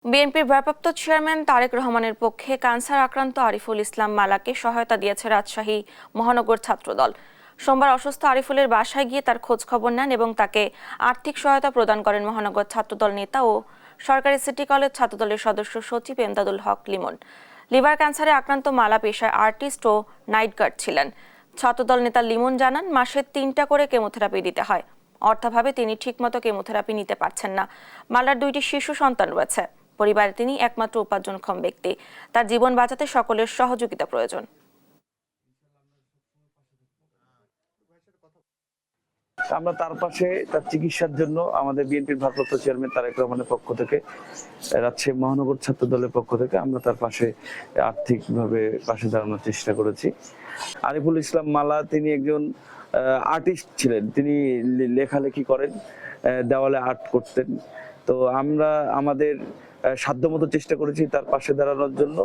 বিএনপির ভারপ্রাপ্ত চেয়ারম্যান তারেক রহমানের পক্ষে ক্যান্সার আক্রান্ত আরিফুল ইসলাম মালাকে সহায়তা দিয়েছে রাজশাহী মহানগর ছাত্রদল। সোমবার অসুস্থ আরিফুলের বাসায় গিয়ে তার খোঁজ খবর নেন এবং তাকে আর্থিক সহায়তা প্রদান করেন মহানগর ছাত্রদল নেতা ও সরকারি সিটি কলেজ ছাত্রদলের সদস্য সচিব এমদাদুল হক লিমন। লিভার ক্যান্সারে আক্রান্ত মালা পেশায় আর্টিস্ট ও নাইট গার্ড ছিলেন। ছাত্রদল নেতা লিমন জানান, মাসে 3টা করে কেমোথেরাপি দিতে হয়। অর্থাভাবে তিনি ঠিকমতো কেমোথেরাপি নিতে পারছেন না। মালার 2টি শিশু সন্তান রয়েছে। পরিবারে তিনি একমাত্র উপার্জনক্ষম ব্যক্তি। তার জীবন বাঁচাতে সকলের সহযোগিতা প্রয়োজন। আমরা তার পাশে তার চিকিৎসার জন্য আমাদের বিএনপির ভারপ্রাপ্ত চেয়ারম্যান তারেক রহমানের পক্ষ থেকে, রাজশাহী মহানগর ছাত্র দলের পক্ষ থেকে আমরা তার পাশে আর্থিকভাবে পাশে দাঁড়ানোর চেষ্টা করেছি। আরিফুল ইসলাম মালা তিনি একজন আর্টিস্ট ছিলেন। তিনি লেখালেখি করেন, দেওয়ালে আর্ট করতেন। তো আমরা আমাদের সাধ্যমতো চেষ্টা করেছি তার পাশে দাঁড়ানোর জন্য।